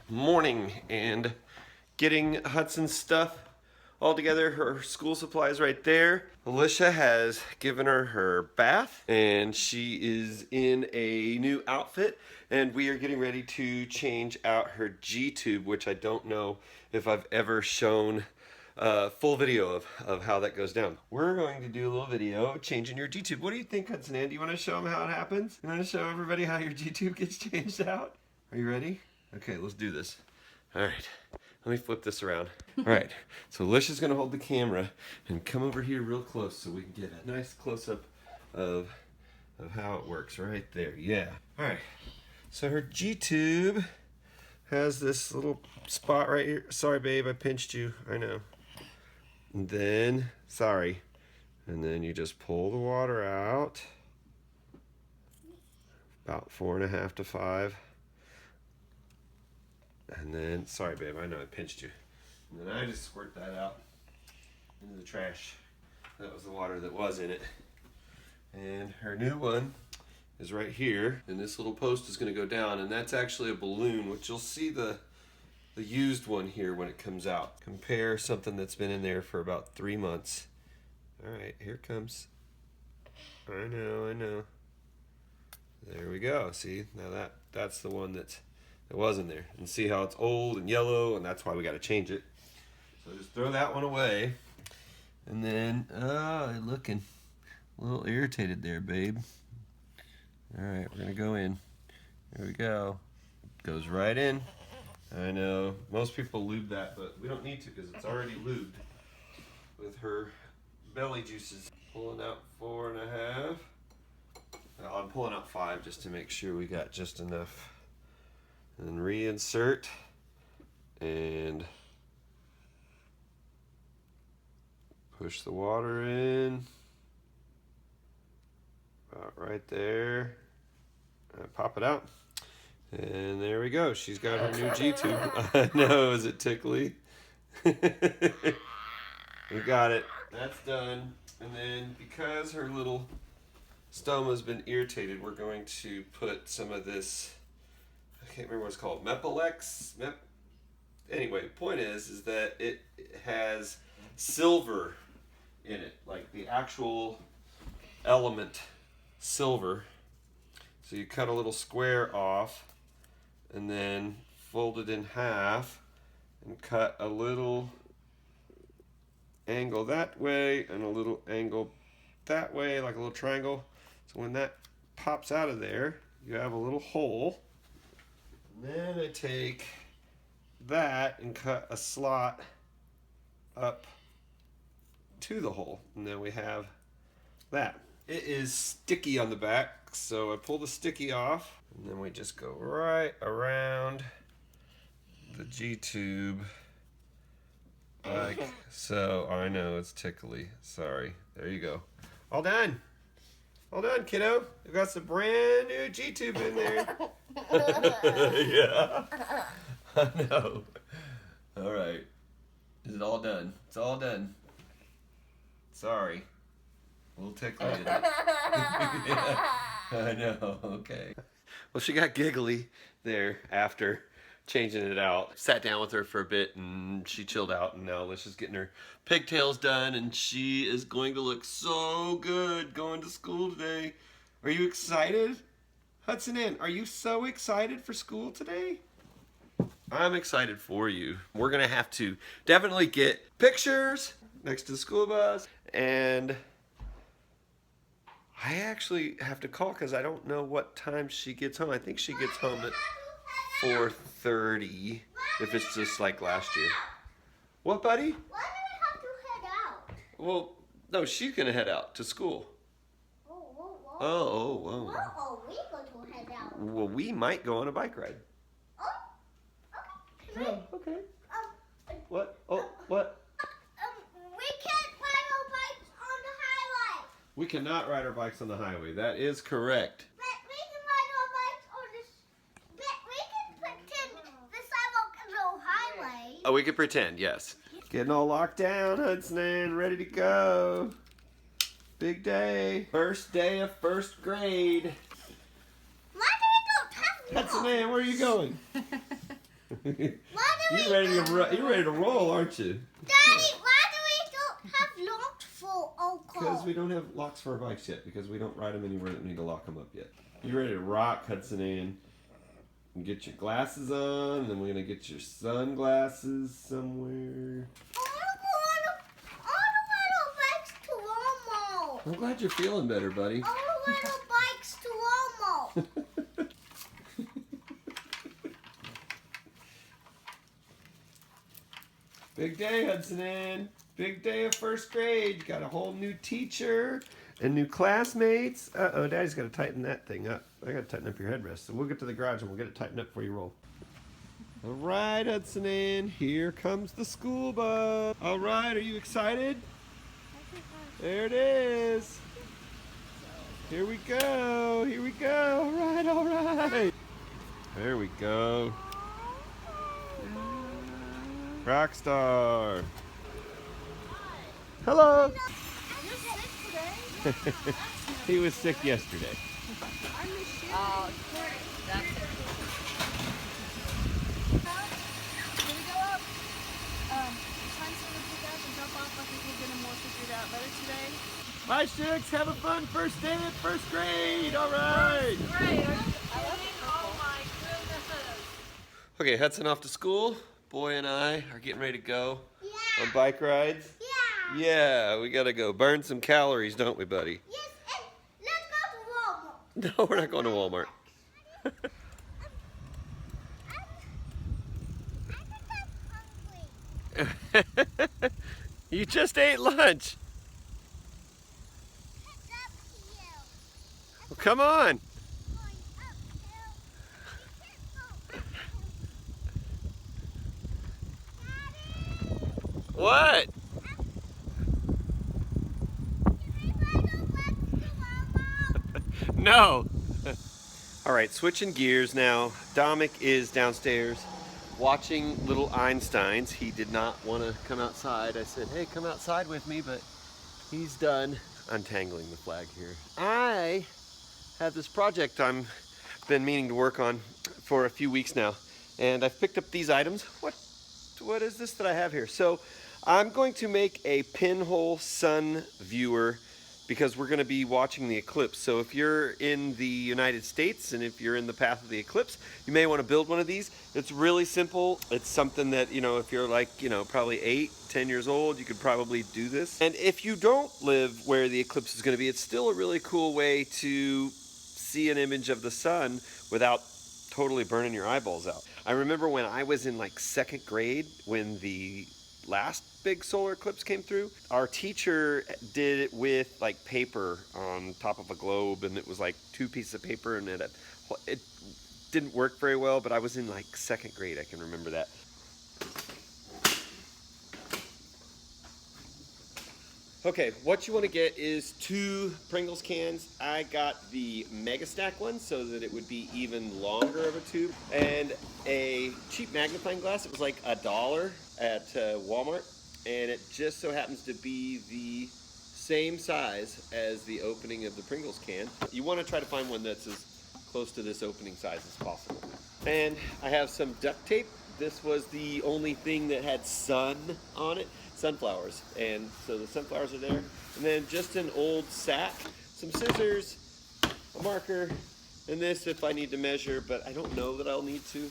morning and getting Hudson's stuff all together. Her school supplies right there. Alicia has given her bath and she is in a new outfit, and we are getting ready to change out her G-tube, which I don't know if I've ever shown a full video of how that goes down. We're going to do a little video changing your G-tube. What do you think, Hudson Ann? Do you want to show them how it happens? You want to show everybody how your G-tube gets changed out? Are you ready? Okay, let's do this. All right, let me flip this around. All right, so Alicia's gonna hold the camera and come over here real close so we can get a nice close-up of how it works right there. Yeah. All right, so her G-tube has this little spot right here. Sorry, babe, I pinched you. I know. And then, sorry. And then you just pull the water out. About 4.5 to 5. And then, sorry babe, I know I pinched you. And then I just squirt that out into the trash. That was the water that was in it. And her new one is right here. And this little post is gonna go down, and that's actually a balloon, which you'll see the used one here when it comes out. Compare something that's been in there for about 3 months. All right, here it comes. I know. There we go, see? Now that's the one that was in there. And see how it's old and yellow, and that's why we gotta change it. So just throw that one away. And then, oh, you're looking a little irritated there, babe. All right, we're gonna go in. There we go. Goes right in. I know, most people lube that, but we don't need to because it's already lubed with her belly juices. Pulling out 4.5. I'm pulling out 5 just to make sure we got just enough. And then reinsert and push the water in about right there. Pop it out. And there we go. She's got her new G-tube. I know, is it tickly? We got it. That's done. And then because her little stoma's been irritated, we're going to put some of this, I can't remember what it's called, Mepilex? Anyway, the point is that it has silver in it, like the actual element silver. So you cut a little square off and then fold it in half and cut a little angle that way and a little angle that way, like a little triangle. So when that pops out of there, you have a little hole. And then I take that and cut a slot up to the hole. And then we have that. It is sticky on the back, so I pull the sticky off, and then we just go right around the G-tube like so. I know it's tickly. Sorry. There you go. All done. All done, kiddo. We've got some brand new G-tube in there. Yeah. I know. All right. Is it all done? It's all done. Sorry. A little tickly. Yeah, I know. Okay. Well, she got giggly there after changing it out. Sat down with her for a bit and she chilled out, and now Alicia's getting her pigtails done, and she is going to look so good going to school today. Are you excited? Hudson Ann, are you so excited for school today? I'm excited for you. We're gonna have to definitely get pictures next to the school bus, and I actually have to call because I don't know what time she gets home. I think she gets home at 4:30 if it's just like last year. What, buddy? Why do we have to head out? Well, no, she's going to head out to school. Oh. Oh. Where are we going to head out? Well, we might go on a bike ride. Okay. Oh, okay. What? Oh, what? We can't ride our bikes on the highway. We cannot ride our bikes on the highway. That is correct. But we can ride our bikes on this. But we can pretend the sidewalk is a highway. Oh, we could pretend, yes. Getting all locked down, Hudson Ann, ready to go. Big day. First day of first grade. Why do we go test Hudson Ann, where are you going? You're ready to roll, aren't you? Daddy, why do we don't have locks for our car? Because we don't have locks for our bikes yet. Because we don't ride them anywhere that we need to lock them up yet. You ready to rock, Hudson Ann? And get your glasses on, and then we're gonna get your sunglasses somewhere. I want bikes to Walmart. I'm glad you're feeling better, buddy. I want bikes to Walmart. Big day, Hudson Ann. Big day of first grade. You got a whole new teacher and new classmates. Uh-oh, Daddy's got to tighten that thing up. I got to tighten up your headrest. So we'll get to the garage and we'll get it tightened up before you roll. All right, Hudson Ann. Here comes the school bus. All right, are you excited? There it is. Here we go. Here we go. All right, all right. There we go. Rockstar. Hello. You're sick today? He was sick yesterday. I miss you. That's it. Can we go up? Find someone to pick up and drop off. I think we'll get them more figured out better today. Bye, Shooks. Have a fun first day at first grade. All right. Great. Oh my goodness. Okay, Hudson off to school. Boy and I are getting ready to go Yeah. on bike rides. Yeah. Yeah, we gotta go burn some calories, don't we, buddy? Yes, and let's go to Walmart. No, we're not going to Walmart. I'm hungry. You just ate lunch. It's up to you. Well, come on. Going uphill. You can't go uphill. Daddy, What? can we go back to Walmart? No. All right, switching gears now. Dominic is downstairs watching little Einsteins. He did not want to come outside. I said, hey, come outside with me, but he's done untangling the flag here. I have this project I'm been meaning to work on for a few weeks now, and I've picked up these items. What is this that I have here? So I'm going to make a pinhole sun viewer because we're going to be watching the eclipse. So if you're in the United States and if you're in the path of the eclipse, you may want to build one of these. It's really simple. It's something that, if you're like, probably 8, 10 years old, you could probably do this. And if you don't live where the eclipse is going to be, it's still a really cool way to see an image of the sun without totally burning your eyeballs out. I remember when I was in like second grade, when the last big solar eclipse came through, our teacher did it with like paper on top of a globe, and it was like 2 pieces of paper, and it didn't work very well, but I was in like second grade. I can remember that. Okay, what you want to get is 2 Pringles cans. I got the Mega Stack one so that it would be even longer of a tube, and a cheap magnifying glass. It was like $1 at Walmart, and it just so happens to be the same size as the opening of the Pringles can. You want to try to find one that's as close to this opening size as possible. And I have some duct tape. This was the only thing that had sun on it. Sunflowers, and so the sunflowers are there, and then just an old sack, some scissors, a marker, and this if I need to measure, but I don't know that I'll need to.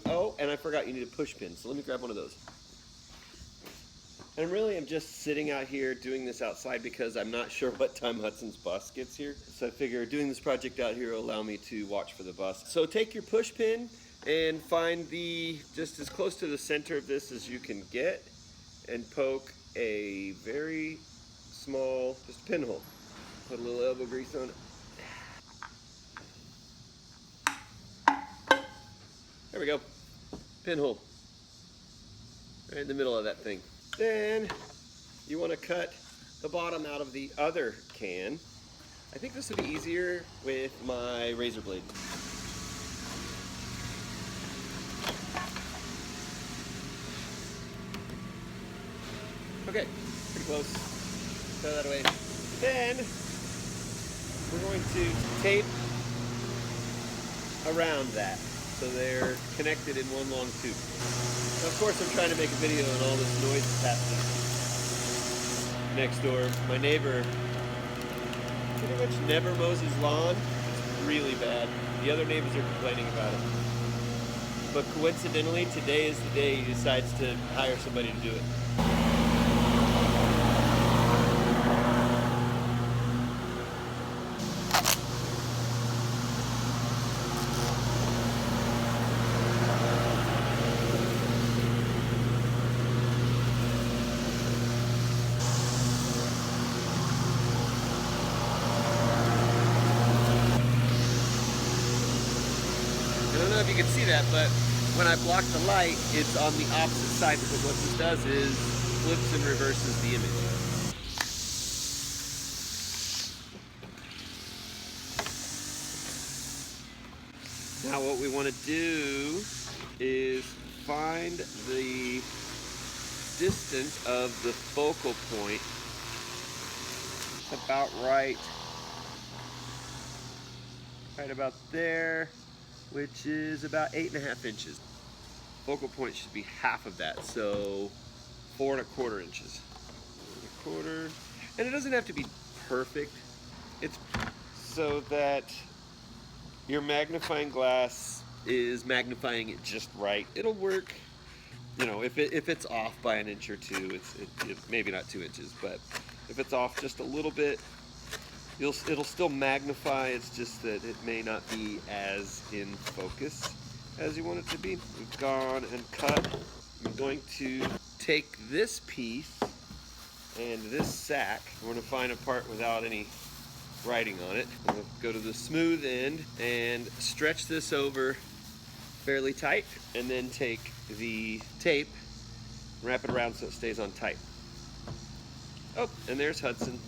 Oh, and I forgot you need a push pin, so let me grab one of those. And really I'm just sitting out here doing this outside because I'm not sure what time Hudson's bus gets here, so I figure doing this project out here will allow me to watch for the bus. So take your push pin and find just as close to the center of this as you can get, and poke a very small, just pinhole. Put a little elbow grease on it. There we go. Pinhole. Right in the middle of that thing. Then you want to cut the bottom out of the other can. I think this would be easier with my razor blade. Okay, pretty close. Throw that away. Then we're going to tape around that. so they're connected in one long tube. Of course, I'm trying to make a video and all this noise is happening next door. My neighbor pretty much never mows his lawn. It's really bad. The other neighbors are complaining about it. But coincidentally, today is the day he decides to hire somebody to do it. I don't know if you can see that, but when I block the light, it's on the opposite side, because what this does is flips and reverses the image. Now what we want to do is find the distance of the focal point. It's about right about there, which is about 8.5 inches. Focal point should be half of that, so 4 1/4 inches. 4 1/4, and it doesn't have to be perfect. It's so that your magnifying glass is magnifying it just right. It'll work, you know, if it's off by an inch or two, it maybe not 2 inches, but if it's off just a little bit, it'll still magnify. It's just that it may not be as in focus as you want it to be. We've gone and cut. I'm going to take this piece and this sack. We're going to find a part without any writing on it. I'm going to go to the smooth end and stretch this over fairly tight, and then take the tape and wrap it around so it stays on tight. Oh, and there's Hudson.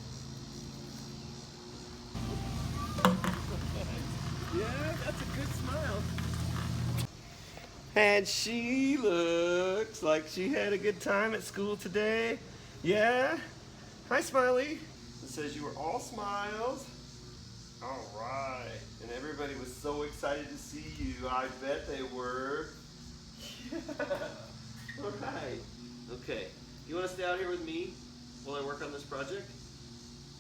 Yeah, that's a good smile. And she looks like she had a good time at school today. Yeah? Hi, Smiley. It says you were all smiles. All right. And everybody was so excited to see you. I bet they were. Yeah. All right. Okay. You want to stay out here with me while I work on this project?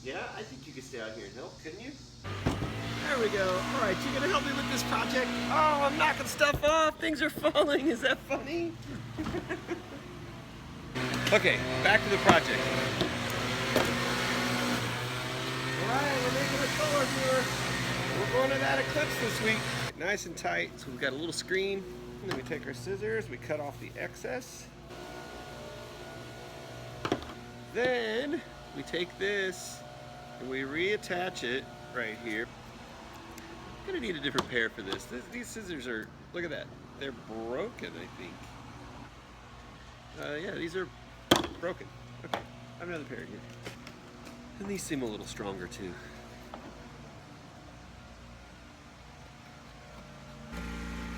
Yeah, I think you could stay out here and help, couldn't you? There we go. All right, you gonna help me with this project? Oh, I'm knocking stuff off. Things are falling. Is that funny? Okay, back to the project. All right, we're making it forward here. We're going to that Eclipse this week. Nice and tight. So we've got a little screen. And then we take our scissors. We cut off the excess. Then we take this and we reattach it right here. I'm gonna need a different pair for this. These scissors are, look at that. They're broken, I think. Yeah, these are broken. Okay, I have another pair here. And these seem a little stronger too.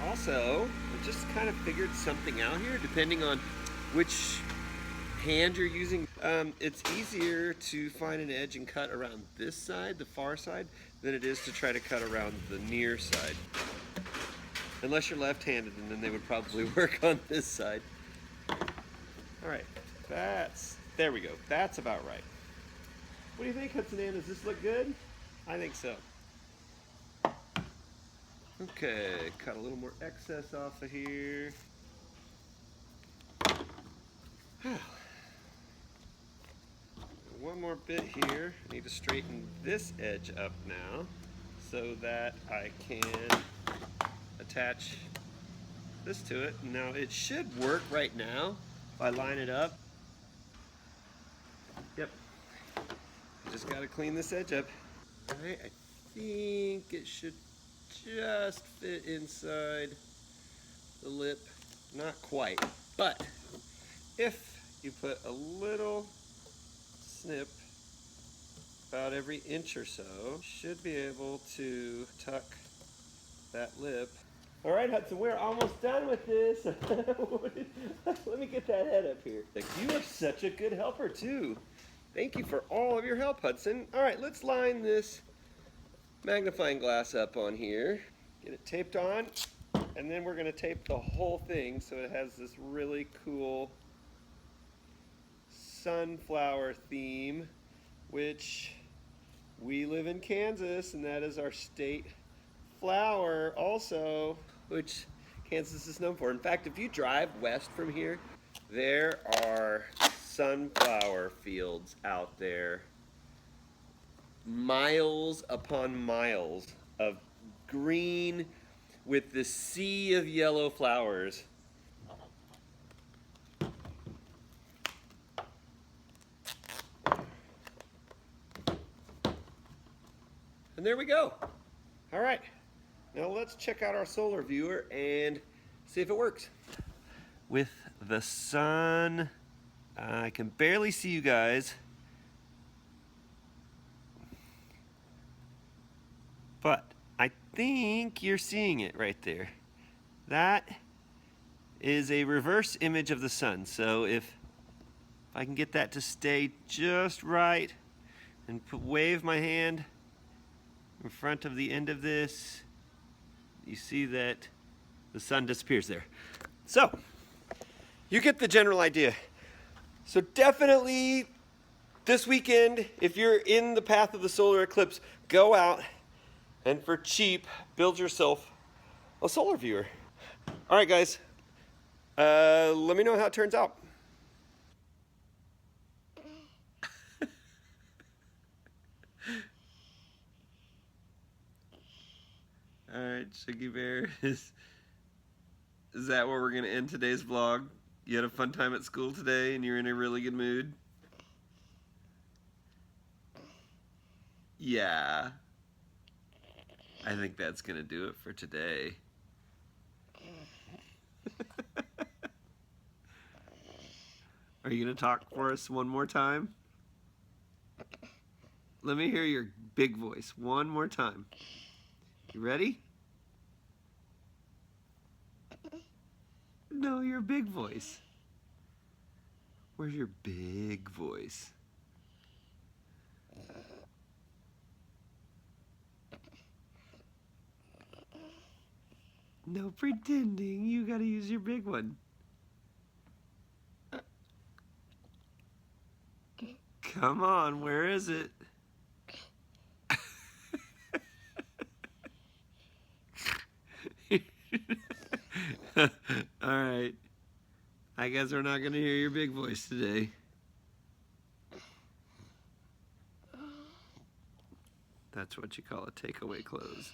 Also, I just kind of figured something out here, depending on which hand you're using. It's easier to find an edge and cut around this side, the far side, than it is to try to cut around the near side. Unless you're left-handed, and then they would probably work on this side. All right, there we go. That's about right. What do you think, Hudson Ann? Does this look good? I think so. Okay, cut a little more excess off of here. One more bit here. I need to straighten this edge up now so that I can attach this to it. Now it should work right now if I line it up. Yep. Just got to clean this edge up. All right, I think it should just fit inside the lip. Not quite, but if you put a little snip about every inch or so, should be able to tuck that lip. All right, Hudson, we're almost done with this. Let me get that head up here. You are such a good helper too. Thank you for all of your help, Hudson. All right, let's line this magnifying glass up on here. Get it taped on. And then we're gonna tape the whole thing so it has this really cool sunflower theme, which we live in Kansas, and that is our state flower also, which Kansas is known for. In fact, if you drive west from here, there are sunflower fields out there, miles upon miles of green with the sea of yellow flowers. And there we go. All right, now let's check out our solar viewer and see if it works. With the sun, I can barely see you guys, but I think you're seeing it right there. That is a reverse image of the sun. So if I can get that to stay just right and wave my hand in front of the end of this, you see that the sun disappears there. So you get the general idea. So definitely this weekend, if you're in the path of the solar eclipse, go out and for cheap, build yourself a solar viewer. All right, guys, let me know how it turns out. All right, Shuggy Bear, is that where we're gonna end today's vlog? You had a fun time at school today and you're in a really good mood? Yeah. I think that's gonna do it for today. Are you gonna talk for us one more time? Let me hear your big voice one more time. You ready? No, your big voice. Where's your big voice? No pretending, you gotta use your big one. Come on, where is it? Alright. I guess we're not gonna hear your big voice today. That's what you call a takeaway close.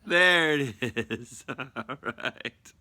There it is. Alright.